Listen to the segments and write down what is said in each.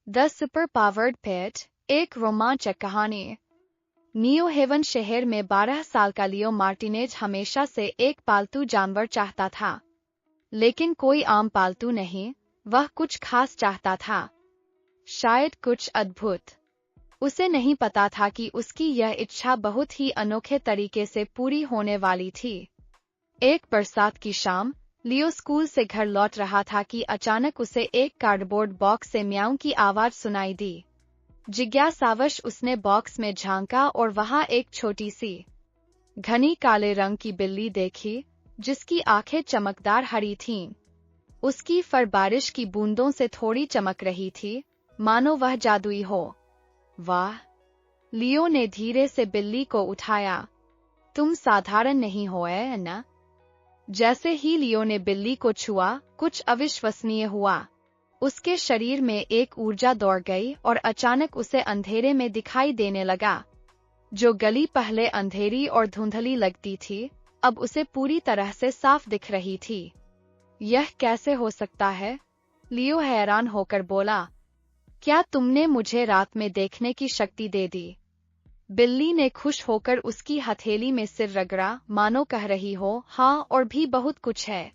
The super powered पेट, एक रोमांचक कहानी। न्यू हेवन शहर में 12 साल का लियो मार्टिनेज हमेशा से एक पालतू जानवर चाहता था। लेकिन कोई आम पालतू नहीं, वह कुछ खास चाहता था। शायद कुछ अद्भुत। उसे नहीं पता था कि उसकी यह इच्छा बहुत ही अनोखे तरीके से पूरी होने वाली थी। एक बरसात की शाम, लियो स्कूल से घर लौट रहा था कि अचानक उसे एक कार्डबोर्ड बॉक्स से म्याऊं की आवाज सुनाई दी। जिज्ञासावश उसने बॉक्स में झांका और वहां एक छोटी सी, घनी काले रंग की बिल्ली देखी, जिसकी आंखें चमकदार हरी थीं। उसकी फर बारिश की बूंदों से थोड़ी चमक रही थी, मानो वह जादुई हो। वाह! लियो ने धीरे से बिल्ली को उठाया। तुम साधारण नहीं हो ना? जैसे ही लियो ने बिल्ली को छुआ, कुछ अविश्वसनीय हुआ। उसके शरीर में एक ऊर्जा दौड़ गई और अचानक उसे अंधेरे में दिखाई देने लगा। जो गली पहले अंधेरी और धुंधली लगती थी, अब उसे पूरी तरह से साफ दिख रही थी। यह कैसे हो सकता है? लियो हैरान होकर बोला। क्या तुमने मुझे रात में देखने की शक्ति दे दी? बिल्ली ने खुश होकर उसकी हथेली में सिर रगड़ा, मानो कह रही हो, हाँ, और भी बहुत कुछ है।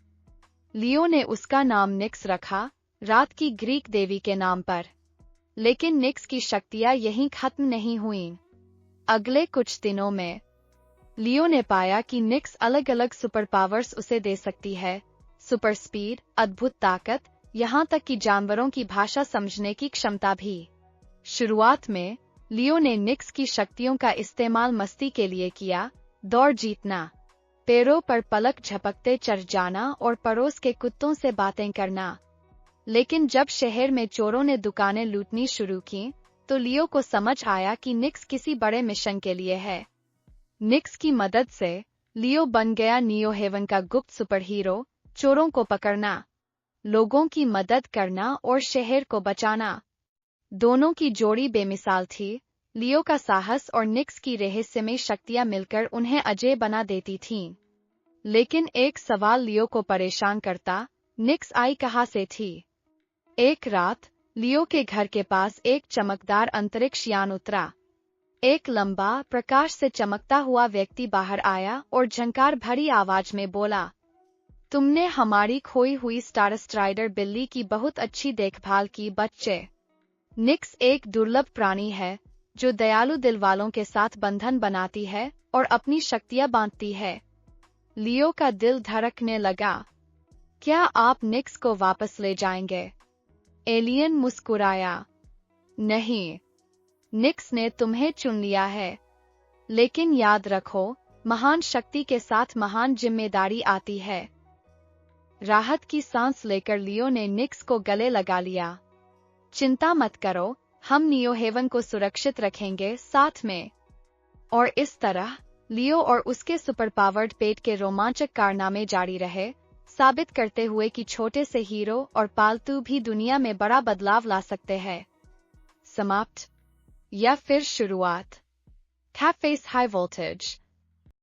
लियो ने उसका नाम निक्स रखा, रात की ग्रीक देवी के नाम पर। लेकिन निक्स की शक्तियां यहीं खत्म नहीं हुईं। अगले कुछ दिनों में लियो ने पाया कि निक्स अलग अलग सुपर पावर्स उसे दे सकती है। सुपर स्पीड, अद्भुत ताकत, यहाँ तक कि जानवरों की भाषा समझने की क्षमता भी। शुरुआत में लियो ने निक्स की शक्तियों का इस्तेमाल मस्ती के लिए किया, दौड़ जीतना, पैरों पर पलक झपकते चढ़ जाना और पड़ोस के कुत्तों से बातें करना। लेकिन जब शहर में चोरों ने दुकानें लूटनी शुरू की, तो लियो को समझ आया कि निक्स किसी बड़े मिशन के लिए है। निक्स की मदद से लियो बन गया न्यू हेवन का गुप्त सुपर हीरो, चोरों को पकड़ना, लोगों की मदद करना और शहर को बचाना। दोनों की जोड़ी बेमिसाल थी। लियो का साहस और निक्स की रहस्यमय शक्तियां मिलकर उन्हें अजय बना देती थीं। लेकिन एक सवाल लियो को परेशान करता, निक्स आई कहाँ से थी? एक रात लियो के घर के पास एक चमकदार अंतरिक्ष यान उतरा। एक लंबा, प्रकाश से चमकता हुआ व्यक्ति बाहर आया और झंकार भरी आवाज में बोला, तुमने हमारी खोई हुई स्टार स्ट्राइडर बिल्ली की बहुत अच्छी देखभाल की बच्चे। निक्स एक दुर्लभ प्राणी है, जो दयालु दिल वालों के साथ बंधन बनाती है और अपनी शक्तियां बांटती है। लियो का दिल धड़कने लगा। क्या आप निक्स को वापस ले जाएंगे? एलियन मुस्कुराया। नहीं, निक्स ने तुम्हें चुन लिया है। लेकिन याद रखो, महान शक्ति के साथ महान जिम्मेदारी आती है। राहत की सांस लेकर लियो ने निक्स को गले लगा लिया। चिंता मत करो, हम न्यू हेवन को सुरक्षित रखेंगे साथ में। और इस तरह लियो और उसके सुपर पावर्ड पेट के रोमांचक कारनामे जारी रहे, साबित करते हुए कि छोटे से हीरो और पालतू भी दुनिया में बड़ा बदलाव ला सकते हैं। समाप्त या फिर शुरुआत? Cafes high voltage.